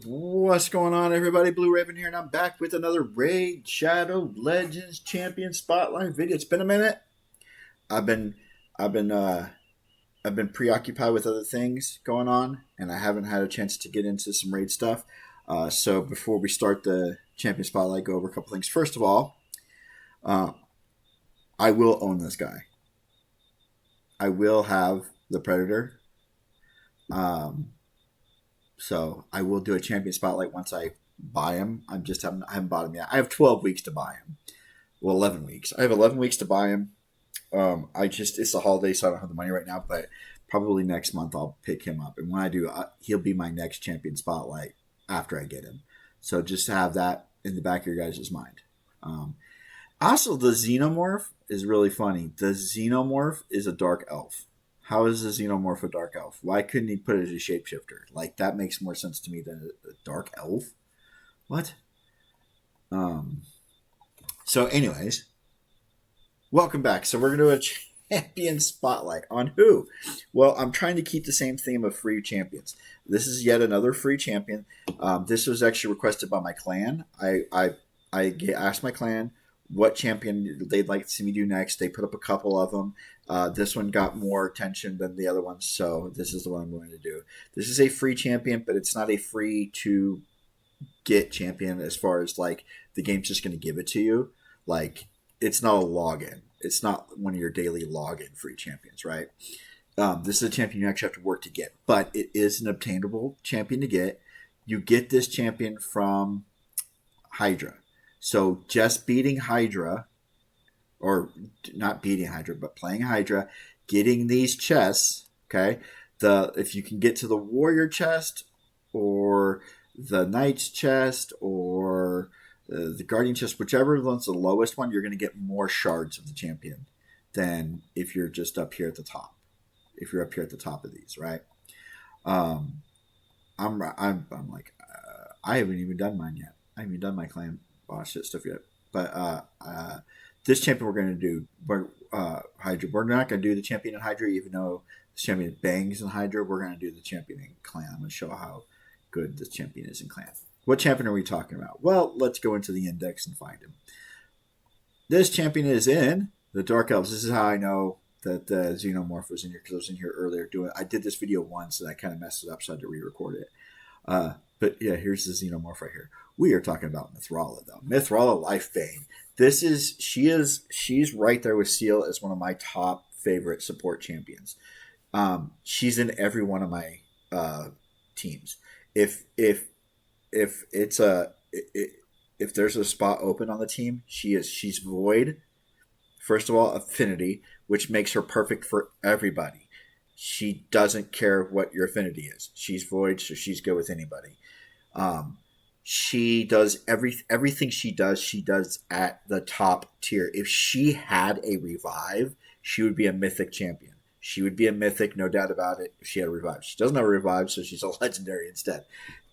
What's going on, everybody? Blue Raven here, and I'm back with another Raid Shadow Legends Champion Spotlight video. It's been a minute. I've been, I've been, I've been preoccupied with other things going on, and I haven't had a chance to get into some raid stuff. So before we start the Champion Spotlight, go over a couple things. First of all, uh, I will own this guy. I will have the Predator. Um, So I will do a champion spotlight once I buy him. I haven't bought him yet. I have 12 weeks to buy him. Well, 11 weeks. I have 11 weeks to buy him. It's the holiday, so I don't have the money right now. But probably next month I'll pick him up, and when I do, he'll be my next champion spotlight after I get him. So just to have that in the back of your guys' mind. Um, Also, the xenomorph is really funny. The xenomorph is a dark elf. How is the xenomorph a dark elf? Why couldn't he put it as a shapeshifter? Like, that makes more sense to me than a dark elf. What? Um. So, anyways, welcome back. So we're gonna do a champion spotlight on who? Well, I'm trying to keep the same theme of free champions. This is yet another free champion. This was actually requested by my clan. Asked my clan what champion they'd like to see me do next. They put up a couple of them. This one got more attention than the other ones, so this is the one I'm going to do. This is a free champion, but it's not a free to get champion as far as like the game's just going to give it to you. Like, it's not a login. It's not one of your daily login free champions, right? This is a champion you actually have to work to get, but it is an obtainable champion to get. You get this champion from Hydra. So just beating Hydra, or not beating Hydra, but playing Hydra, getting these chests, okay? If you can get to the warrior chest, or the knight's chest, or the guardian chest, whichever one's the lowest one, you're going to get more shards of the champion than if you're just up here at the top. If you're up here at the top of these, right? Um, I'm like, I haven't even done mine yet. I haven't even done my clan boss shit stuff yet. But this champion we're going to do, Hydra. We're not going to do the champion in Hydra, even though the champion bangs in Hydra. We're going to do the champion in clan. I'm going to show how good this champion is in clan. What champion are we talking about? Well, let's go into the index and find him. This champion is in the Dark Elves. This is how I know that the Xenomorph was in here, because I was in here earlier doing. I did this video once and I kind of messed it up, so I had to re-record it. But yeah, here's the Xenomorph right here. We are talking about Mithrala, though. Mithrala Lifebane. She's right there with Seal as one of my top favorite support champions. She's in every one of my teams. If it's if there's a spot open on the team, she is. She's void. First of all, affinity, which makes her perfect for everybody. She doesn't care what your affinity is. She's void, so she's good with anybody. Um, she does everything she does. She does at the top tier. If she had a revive, she would be a mythic champion. She would be a mythic, no doubt about it. If she had a revive, she doesn't have a revive, so she's a legendary instead.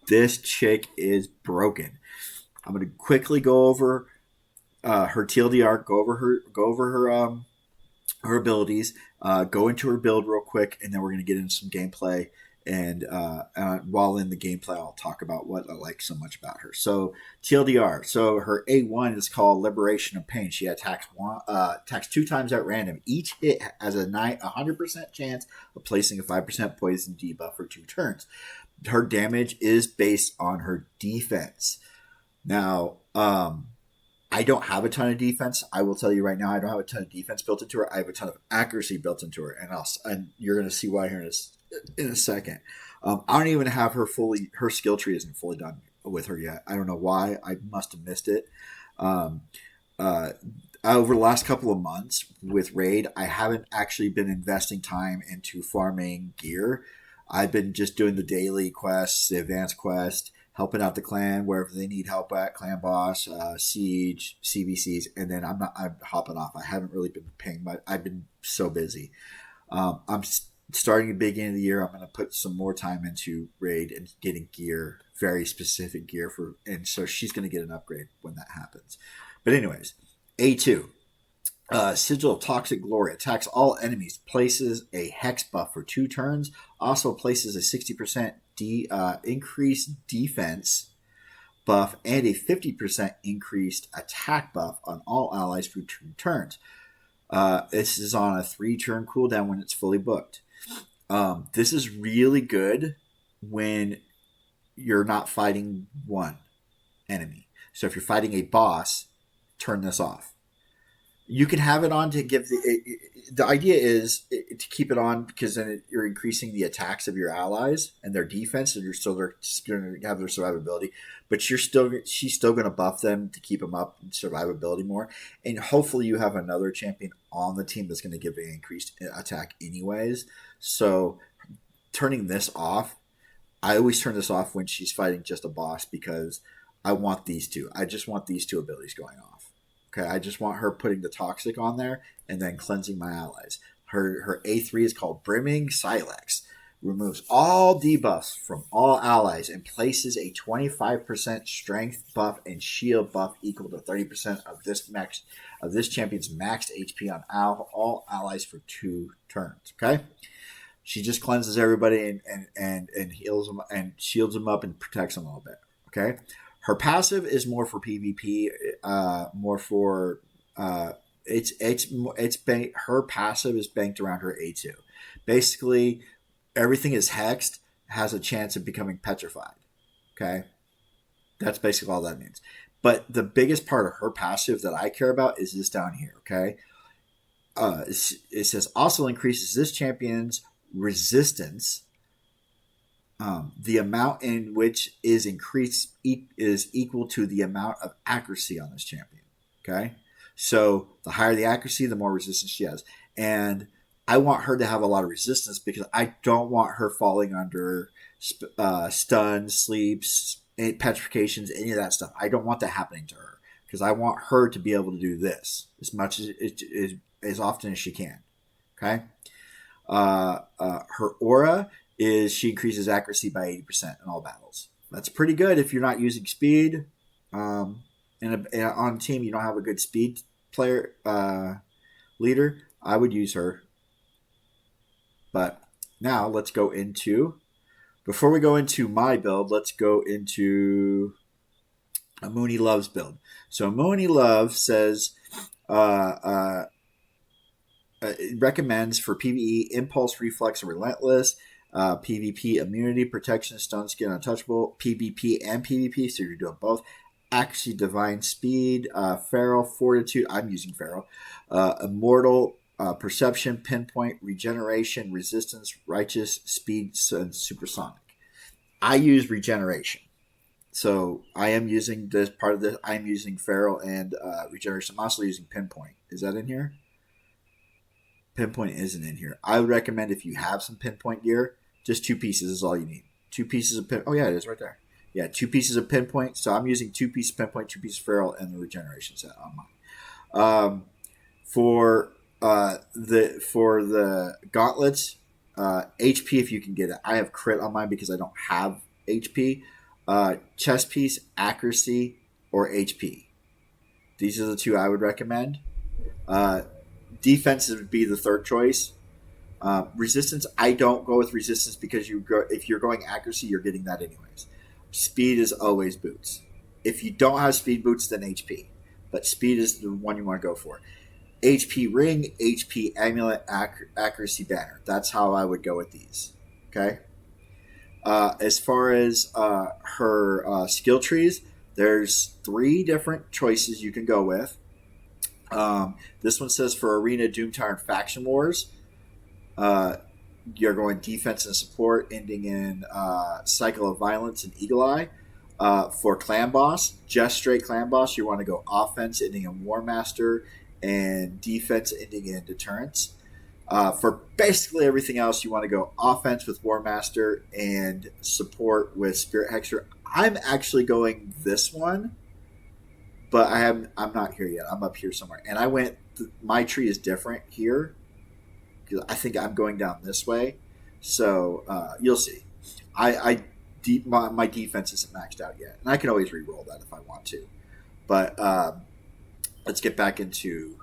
This chick is broken. I'm going to quickly go over her TLDR, go over her abilities, go into her build real quick, and then we're going to get into some gameplay. And while in the gameplay, I'll talk about what I like so much about her. So TLDR. So her A1 is called Liberation of Pain. She attacks two times at random. Each hit has a 100% chance of placing a 5% poison debuff for 2 turns. Her damage is based on her defense. Now, I don't have a ton of defense. I will tell you right now, I don't have a ton of defense built into her. I have a ton of accuracy built into her, and you're going to see why here in a second. I don't even have her fully. Her skill tree isn't fully done with her yet. I don't know why. I must have missed it. Um, Over the last couple of months with Raid, I haven't actually been investing time into farming gear. I've been just doing the daily quests, the advanced quest, helping out the clan wherever they need help at, clan boss, siege, CVCs, and then I'm hopping off. I haven't really been paying much. I've been so busy. I'm starting at the beginning of the year. I'm going to put some more time into Raid and getting gear, very specific gear and so she's going to get an upgrade when that happens. But anyways, A2. Sigil of Toxic Glory attacks all enemies, places a hex buff for 2 turns, also places a 60% increased defense buff and a 50% increased attack buff on all allies for 2 turns. This is on a 3-turn cooldown when it's fully booked. This is really good when you're not fighting one enemy. So if you're fighting a boss, turn this off. You can have it on to give the idea is to keep it on because then you're increasing the attacks of your allies and their defense, and you're still going to have their survivability. But she's still going to buff them to keep them up in survivability more, and hopefully you have another champion on the team that's going to give an increased attack anyways. So turning this off, I always turn this off when she's fighting just a boss because I want these two. I just want these two abilities going off. Okay, I just want her putting the toxic on there and then cleansing my allies. Her A3 is called Brimming Silex. Removes all debuffs from all allies and places a 25% strength buff and shield buff equal to 30% of this champion's maxed HP on all allies for 2 turns. Okay, she just cleanses everybody and heals them and shields them up and protects them a little bit. Okay. Her passive is more for PvP, more for her passive is banked around her A2. Basically, everything is hexed, has a chance of becoming petrified. Okay, that's basically all that means. But the biggest part of her passive that I care about is this down here. Okay, it says also increases this champion's resistance. The amount in which is increased is equal to the amount of accuracy on this champion. Okay, so the higher the accuracy, the more resistance she has, and I want her to have a lot of resistance because I don't want her falling under stuns, sleeps, petrifications, any of that stuff. I don't want that happening to her because I want her to be able to do this as much as often as she can. Okay, her aura is she increases accuracy by 80% in all battles. That's pretty good if you're not using speed. And on a team you don't have a good speed player leader, I would use her. But now let's go into, before we go into my build, let's go into a Mooney Loves build. So Mooney Love says it recommends for PvE Impulse, Reflex, and Relentless. PvP immunity, protection, stun skin, untouchable, PvP and PvP, so you're doing both. Accuracy, divine speed, feral, fortitude, I'm using feral, immortal, perception, pinpoint, regeneration, resistance, righteous, speed, and supersonic. I use regeneration, so I am using this part of this. I'm using feral and regeneration. I'm also using pinpoint. Is that in here? Pinpoint isn't in here. I would recommend if you have some pinpoint gear, just 2 pieces is all you need. 2 pieces of pinpoint. Oh yeah, it is right there. Yeah, 2 pieces of pinpoint. So I'm using 2 pieces of pinpoint, 2 pieces of feral, and the regeneration set on mine. For the gauntlets, HP if you can get it. I have crit on mine because I don't have HP. Chest piece, accuracy, or HP. These are the 2 I would recommend. Defense would be the 3rd choice. Resistance, I don't go with resistance because if you're going accuracy, you're getting that anyways. Speed is always boots. If you don't have speed boots, then HP. But speed is the one you want to go for. HP ring, HP amulet, accuracy banner. That's how I would go with these. Okay. As far as her skill trees, there's 3 different choices you can go with. This one says for Arena, Doomtower, and Faction Wars, you're going defense and support, ending in Cycle of Violence and Eagle Eye. For Clan Boss, just straight Clan Boss, you want to go offense, ending in War Master, and defense, ending in Deterrence. For basically everything else, you want to go offense with War Master and support with Spirit Hexer. I'm actually going this one, but I'm not here yet. I'm up here somewhere, and I went. My tree is different here because I think I'm going down this way. So you'll see. My defense isn't maxed out yet, and I can always re-roll that if I want to. But let's get back into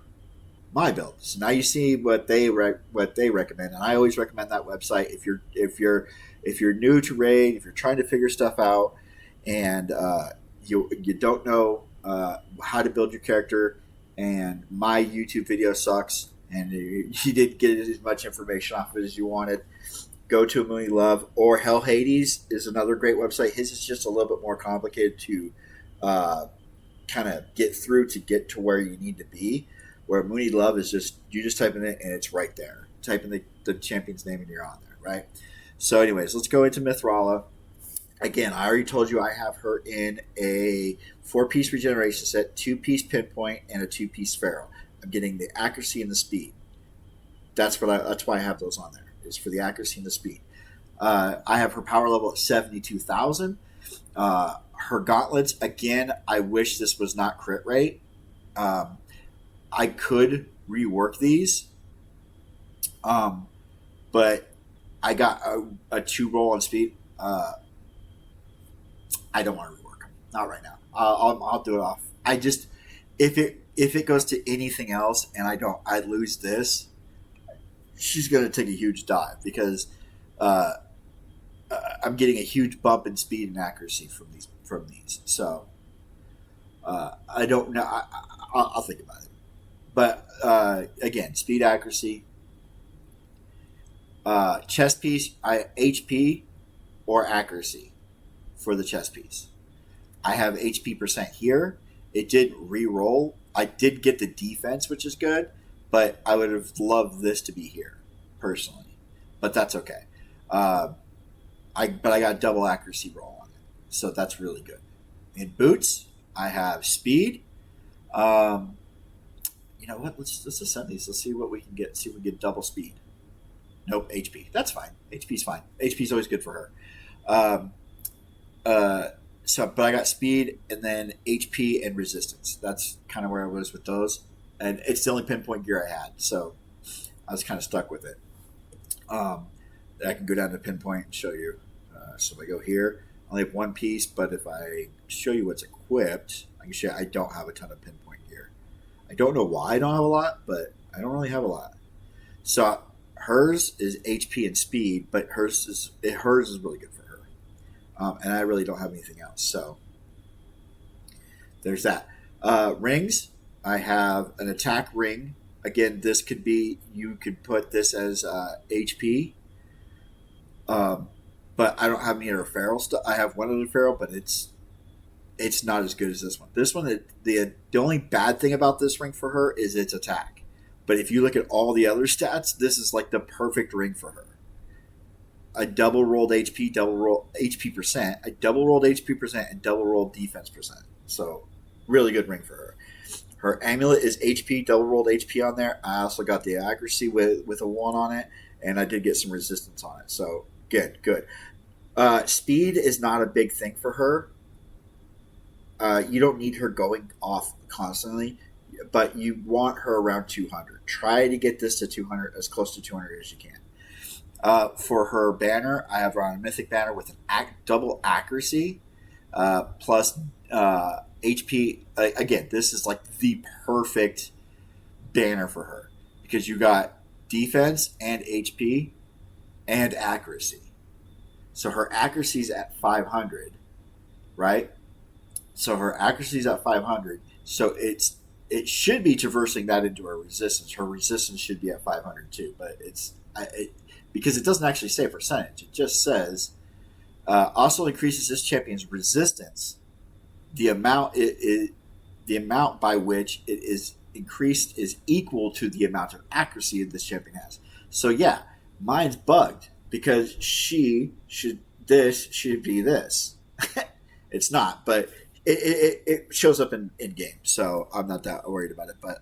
my build. So now you see what they recommend, and I always recommend that website if you're new to raid, if you're trying to figure stuff out, and you don't know how to build your character, and my YouTube video sucks, and you didn't get as much information off of it as you wanted. Go to Mooney Love, or Hell Hades is another great website. His is just a little bit more complicated to kind of get through to get to where you need to be. Where Mooney Love is just you just type in it and it's right there. Type in the champion's name and you're on there, right? So, anyways, let's go into Mithrala. Again, I already told you I have her in a 4-piece regeneration set, 2-piece pinpoint, and a 2-piece feral. I'm getting the accuracy and the speed. That's why I have those on there. Is for the accuracy and the speed. I have her power level at 72,000. Her gauntlets, again, I wish this was not crit rate. I could rework these, but I got a 2 roll on speed. I don't want to rework them. Not right now. I'll do it off. I just if it goes to anything else and I lose this, she's going to take a huge dive because I'm getting a huge bump in speed and accuracy from these. So I don't know. I'll think about it. But again, speed, accuracy, chest piece, HP or accuracy for the chest piece. I have HP percent here. It didn't re-roll. I did get the defense, which is good, but I would have loved this to be here personally. But that's okay. But I got double accuracy roll on it, so that's really good. In boots, I have speed. You know what? Let's ascend these. Let's see what we can get. See if we get double speed. Nope, HP. That's fine. HP's fine. HP's always good for her. But I got speed and then HP and resistance. That's kind of where I was with those, and it's the only pinpoint gear I had, so I was kind of stuck with it. I can go down to pinpoint and show you. So if I go here, I only have 1 piece, but if I show you what's equipped, I can show you I don't have a ton of pinpoint gear. I don't know why I don't have a lot, but I don't really have a lot. So hers is HP and speed, but hers is really good for her. And I really don't have anything else. So there's that. Rings, I have an attack ring. Again, this could be, you could put this as HP. But I don't have any other feral stuff. I have one other feral, but it's not as good as this one. This one, the only bad thing about this ring for her is its attack. But if you look at all the other stats, this is like the perfect ring for her. I double rolled HP, double rolled HP percent. I double rolled HP percent and double rolled defense percent. So really good ring for her. Her amulet is HP, double rolled HP on there. I also got the accuracy with a 1 on it, and I did get some resistance on it. So good. Speed is not a big thing for her. You don't need her going off constantly, but you want her around 200. Try to get this to 200, as close to 200 as you can. For her banner, I have her on a mythic banner with an double accuracy plus HP. Again, this is like the perfect banner for her because you got defense and HP and accuracy. So her accuracy is at 500, right? So her accuracy is at 500. So it should be traversing that into her resistance. Her resistance should be at 500 too, but because it doesn't actually say percentage. It just says also increases this champion's resistance. The amount the amount by which it is increased is equal to the amount of accuracy that this champion has. So yeah, mine's bugged because she should be this. It's not, but it shows up in game, so I'm not that worried about it. But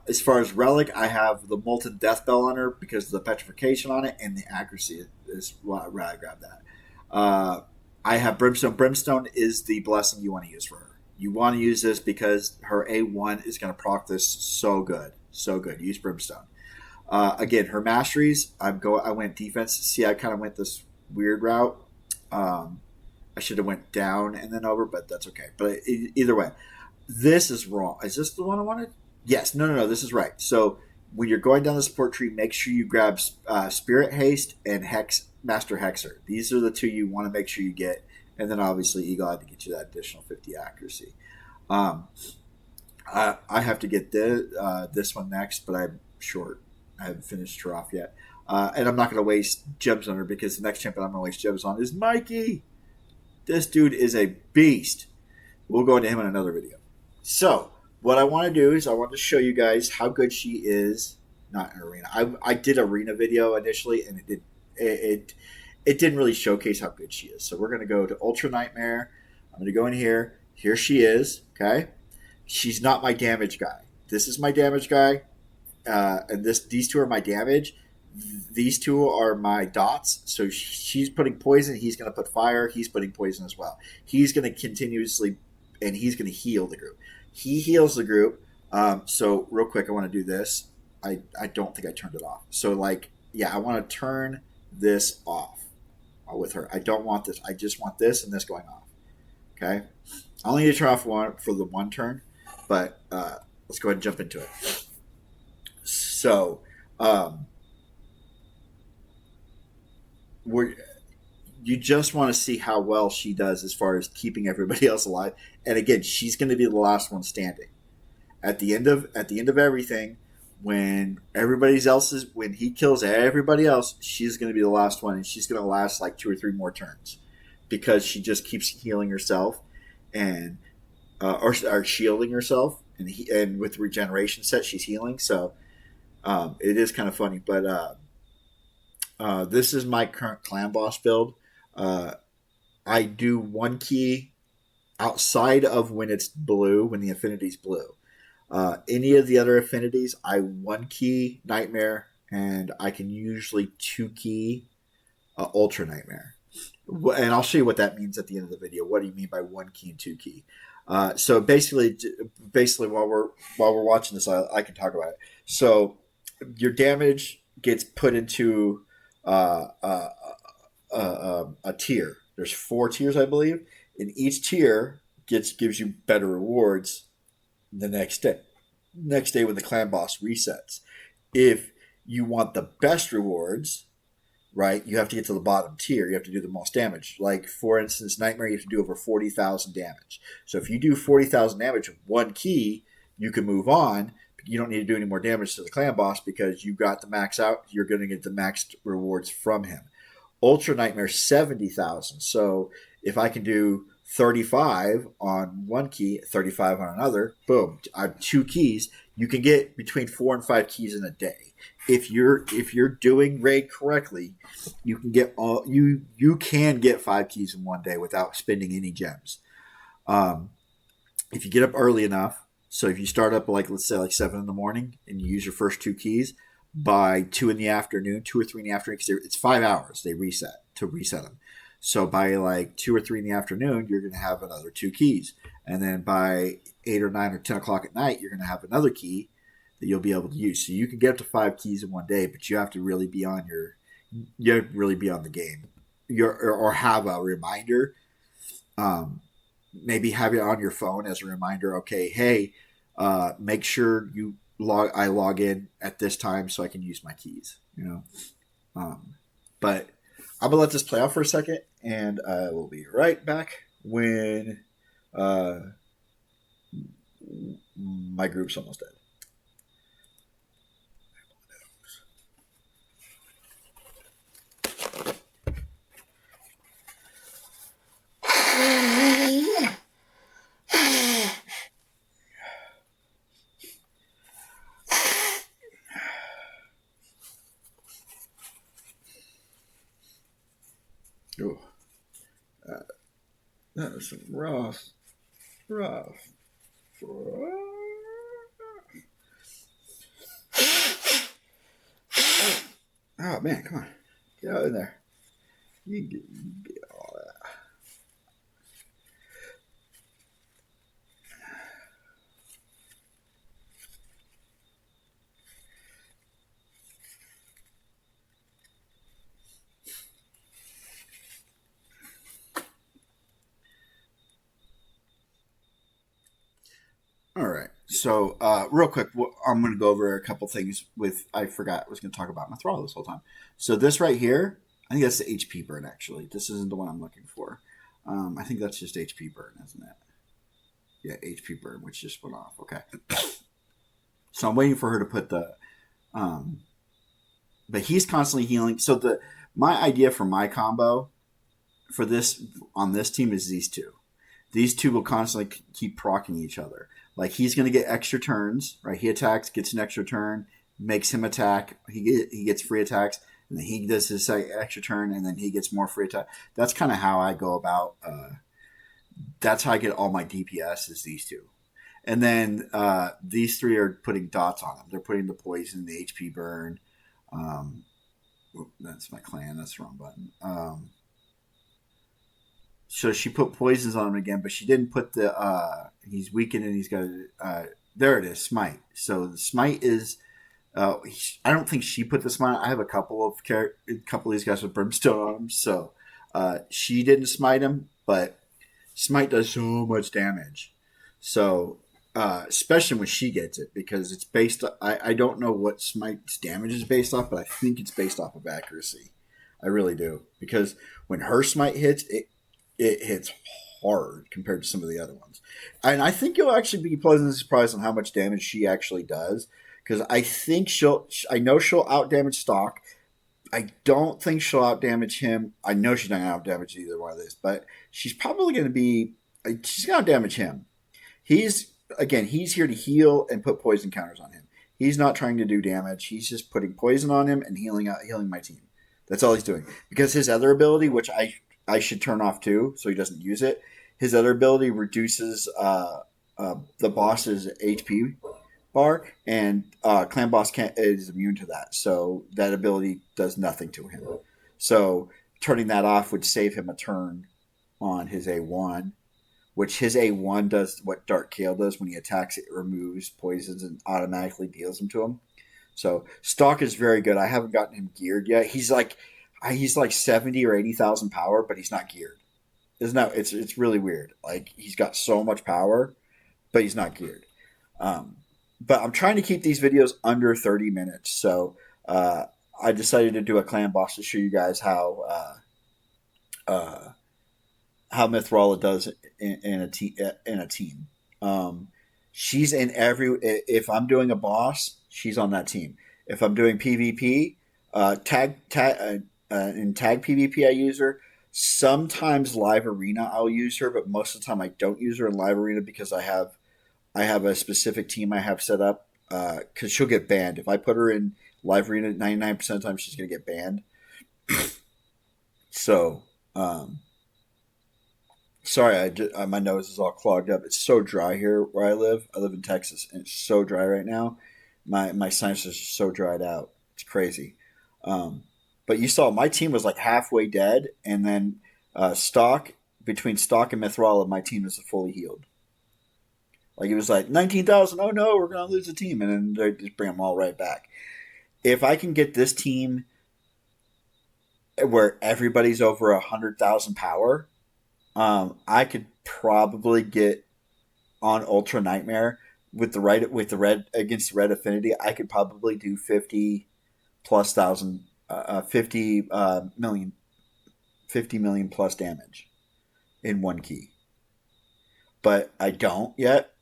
as far as relic, I have the molten death bell on her because of the petrification on it, and the accuracy is why I grabbed that. I have brimstone. Brimstone is the blessing you want to use for her. You want to use this because her A1 is going to proc this so good. Use brimstone. Again, her masteries. I went defense. See, I kind of went this weird route. I should have went down and then over, but that's okay. But either way, this is wrong. Is this the one I wanted? Yes, no. This is right. So when you're going down the support tree, make sure you grab Spirit Haste and Hex Master Hexer. These are the two you want to make sure you get, and then obviously Eagle Eye to get you that additional 50 accuracy. Um, I have to get this one next, but I'm short. I haven't finished her off yet. And I'm not going to waste gems on her because the next champion I'm going to waste gems on is Mikey. This dude is a beast. We'll go into him in another video. So, what I want to do is I want to show you guys how good she is. Not in arena. I did arena video initially, and it didn't really showcase how good she is. So we're going to go to Ultra Nightmare. I'm going to go in here. Here she is. Okay, she's not my damage guy. This is my damage guy, and these two are my damage. These two are my dots. So she's putting poison. He's going to put fire. He's putting poison as well. He's going to continuously, and he's going to heal the group. He heals the group. So real quick, I want to do this. I don't think I turned it off. So I want to turn this off with her. I don't want this. I just want this and this going off. Okay. I only need to turn off one for the one turn, but let's go ahead and jump into it. So, you just want to see how well she does as far as keeping everybody else alive. And again, she's going to be the last one standing at the end of everything. When when he kills everybody else, she's going to be the last one, and she's going to last like 2 or 3 more turns because she just keeps healing herself and or shielding herself, and with the regeneration set, she's healing. So it is kind of funny, but. This is my current clan boss build. I do one key outside of when it's blue, when the affinity's blue. Any of the other affinities, I one key Nightmare, and I can usually 2 key Ultra Nightmare. And I'll show you what that means at the end of the video. What do you mean by 1 key and 2 key? So basically, while we're watching this, I can talk about it. So your damage gets put into a tier. There's 4 tiers, I believe, and each tier gives you better rewards the next day. Next day when the clan boss resets. If you want the best rewards, right, you have to get to the bottom tier. You have to do the most damage. Like, for instance, Nightmare, you have to do over 40,000 damage. So if you do 40,000 damage with 1 key, you can move on. You don't need to do any more damage to the clan boss because you got the max out. You're going to get the maxed rewards from him. Ultra Nightmare 70,000. So if I can do 35 on 1 key, 35 on another, boom, I have 2 keys. You can get between 4 and 5 keys in a day. If you're doing raid correctly, you can get you can get 5 keys in one day without spending any gems. If you get up early enough. So if you start up let's say 7 in the morning and you use your first 2 keys, by 2 in the afternoon, 2 or 3 in the afternoon, because it's 5 hours they reset them. So by 2 or 3 in the afternoon, you're going to have another 2 keys, and then by 8 or 9 or 10 o'clock at night, you're going to have another key that you'll be able to use. So you can get up to 5 keys in one day, but you have to really be on the game, or have a reminder. Maybe have it on your phone as a reminder. Okay, hey, make sure I log in at this time so I can use my keys. But I'm gonna let this play out for a second, and we'll be right back when my group's almost dead. Oh, that was some rough. Oh man, come on, get out in there. You can get all that. All right, So, real quick, I'm going to go over a couple things with. I forgot I was going to talk about Mithrala this whole time. So, this right here, I think that's the HP burn, actually. This isn't the one I'm looking for. I think that's just HP burn, isn't it? Yeah, HP burn, which just went off. Okay. So, I'm waiting for her to put the. But he's constantly healing. So, my idea for my combo for this on this team is these two. These two will constantly keep proccing each other. Like he's going to get extra turns, right? He attacks, gets an extra turn, makes him attack. He gets free attacks, and then he does his extra turn, and then he gets more free attack. That's kind of how I go about. That's how I get all my DPS is these two, and then these three are putting dots on them. They're putting the poison, the HP burn. That's my clan. That's the wrong button. So she put poisons on him again, but she didn't put the he's weakened and he's got there it is, smite. So the smite is I don't think she put the smite. I have a couple of these guys with brimstone on them, so she didn't smite him, but smite does so much damage. So especially when she gets it, because it's based I don't know what smite's damage is based off, but I think it's based off of accuracy. I really do. Because when her smite hits, it hits hard compared to some of the other ones. And I think you'll actually be pleasantly surprised on how much damage she actually does. Because I know she'll outdamage Stock. I don't think she'll outdamage him. I know she's not going to outdamage either one of these. But she's probably going to be, she's going to outdamage him. He's here to heal and put poison counters on him. He's not trying to do damage. He's just putting poison on him and healing my team. That's all he's doing. Because his other ability, which I should turn off too, so he doesn't use it. His other ability reduces the boss's HP bar, and Clan Boss is immune to that. So that ability does nothing to him. So turning that off would save him a turn on his A1, which his A1 does what Dark Kale does when he attacks. It removes poisons and automatically deals them to him. So Stalk is very good. I haven't gotten him geared yet. He's like 70 or 80,000 power, but he's not geared. It's really weird. Like he's got so much power, but he's not geared. But I'm trying to keep these videos under 30 minutes. So I decided to do a clan boss to show you guys how Mithrala does in a team. She's in if I'm doing a boss, she's on that team. If I'm doing PvP, in tag PvP, I use her. Sometimes live arena, I'll use her, but most of the time I don't use her in live arena because I have a specific team I have set up. Because she'll get banned if I put her in live arena. 99% of the time, she's gonna get banned. So, sorry, my nose is all clogged up. It's so dry here where I live. I live in Texas, and it's so dry right now. My sinuses are so dried out. It's crazy. But you saw my team was like halfway dead, and then between Stock and Mithrala, my team is fully healed. Like it was like 19,000. Oh no, we're gonna lose the team, and then they just bring them all right back. If I can get this team where everybody's over 100,000 power, I could probably get on Ultra Nightmare with the red against the red affinity. I could probably do 50 million plus damage in one key. But I don't yet.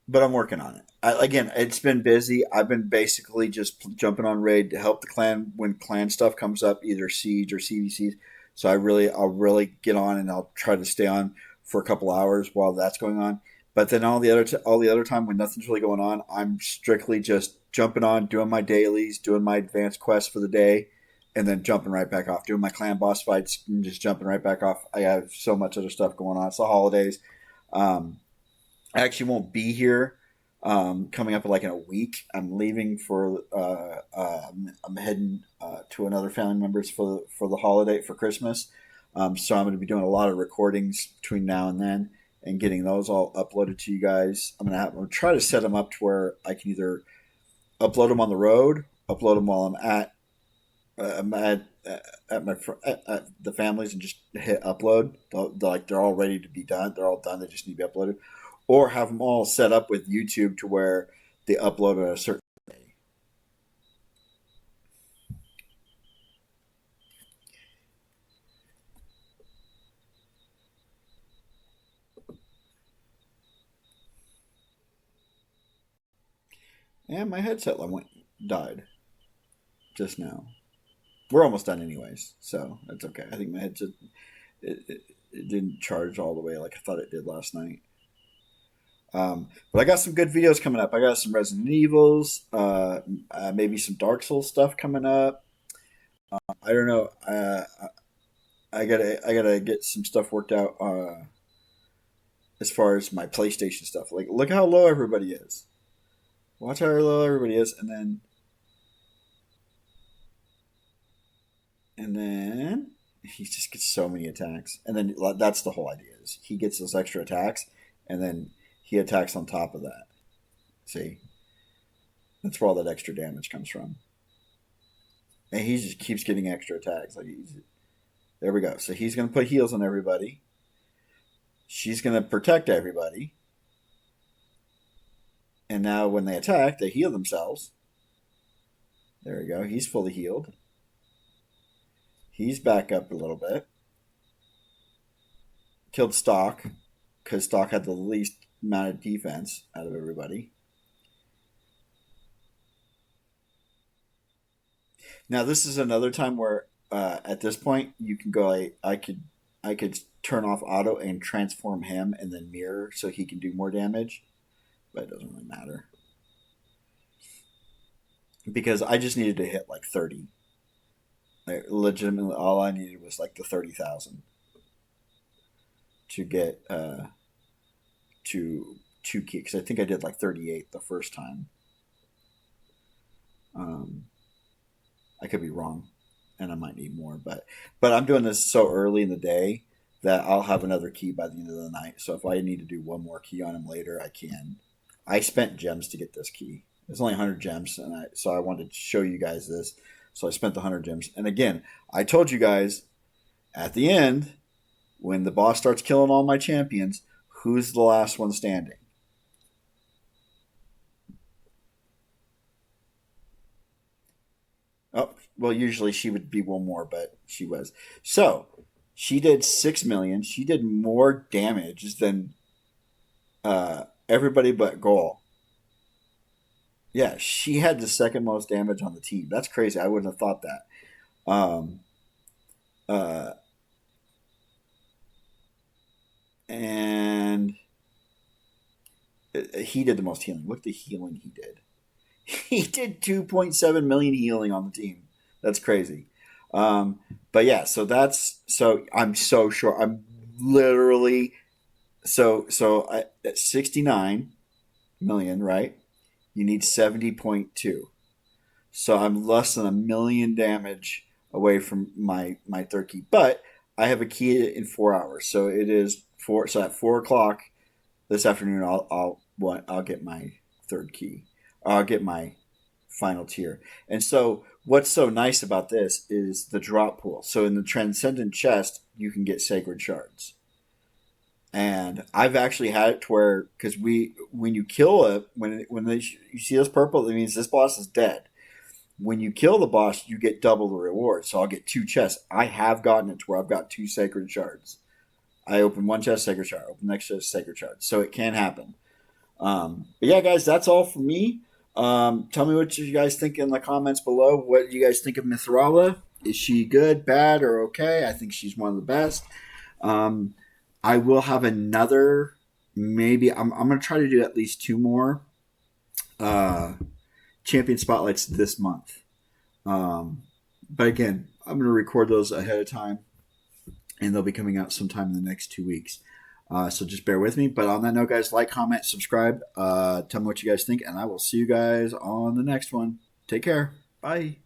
But I'm working on it. Again, it's been busy. I've been basically just jumping on raid to help the clan when clan stuff comes up, either siege or CVCs. So I'll really get on, and I'll try to stay on for a couple hours while that's going on. But then all the other time when nothing's really going on, I'm strictly just jumping on, doing my dailies, doing my advanced quests for the day, and then jumping right back off, doing my clan boss fights, and just jumping right back off. I have so much other stuff going on. It's the holidays. I actually won't be here coming up like in a week. I'm leaving for I'm heading to another family member's for the holiday for Christmas. So I'm going to be doing a lot of recordings between now and then and getting those all uploaded to you guys. I'm going to try to set them up to where I can either upload them on the road, upload them while I'm at I'm at at the families and just hit upload. They're all ready to be done. They're all done. They just need to be uploaded, or have them all set up with YouTube to where they upload at a certain day. And my headset died just now. We're almost done anyways, so that's okay. I think my headset it didn't charge all the way like I thought it did last night. But I got some good videos coming up. I got some Resident Evils, maybe some Dark Souls stuff coming up. I don't know. I gotta get some stuff worked out as far as my PlayStation stuff. Like, look how low everybody is. Watch how low everybody is, and then he just gets so many attacks, and then that's the whole idea is he gets those extra attacks, and then he attacks on top of that. See, that's where all that extra damage comes from, and he just keeps getting extra attacks. There we go. So he's gonna put heals on everybody. She's gonna protect everybody, and now when they attack, they heal themselves. There we go. He's fully healed. He's back up a little bit. Killed Stock because Stock had the least amount of defense out of everybody. Now this is another time where at this point you can go. I could turn off auto and transform him and then mirror so he can do more damage, but it doesn't really matter because I just needed to hit like 30. Like, legitimately, all I needed was like the 30,000 to get to 2 key because I think I did like 38 the first time. Um, I could be wrong, and I might need more, but I'm doing this so early in the day that I'll have another key by the end of the night. So if I need to do one more key on him later, I can. I spent gems to get this key. It's only 100 gems, so I wanted to show you guys this. So I spent the 100 gems, and again, I told you guys at the end when the boss starts killing all my champions, who's the last one standing? Oh, well, usually she would be one more, but she was. So she did 6 million. She did more damage than everybody but Goal. Yeah, she had the second most damage on the team. That's crazy. I wouldn't have thought that. Um, uh, and he did the most healing. Look at the healing he did. He did 2.7 million healing on the team. That's crazy. Um, but yeah, so I'm so sure. I'm literally at 69 million, right? You need 70.2. So I'm less than a million damage away from my third key. But I have a key in 4 hours, so it is four. So at 4 o'clock this afternoon, I'll get my third key. I'll get my final tier. And so what's so nice about this is the drop pool. So in the Transcendent chest, you can get Sacred Shards. And I've actually had it to where because when you kill it you see this purple, it means this boss is dead. When you kill the boss, you get double the reward. So I'll get 2 chests. I have gotten it to where I've got 2 Sacred Shards. I open one chest, Sacred Shard. Open the next chest, Sacred Shard. So it can happen. But yeah, guys, that's all for me. Tell me what you guys think in the comments below. What do you guys think of Mithrala? Is she good, bad, or okay? I think she's one of the best. Um, I will have another. Maybe I'm going to try to do at least 2 more uh, champion spotlights this month. But again, I'm going to record those ahead of time, and they'll be coming out sometime in the next 2 weeks. So just bear with me. But on that note, guys, like, comment, subscribe. Tell me what you guys think, and I will see you guys on the next one. Take care. Bye.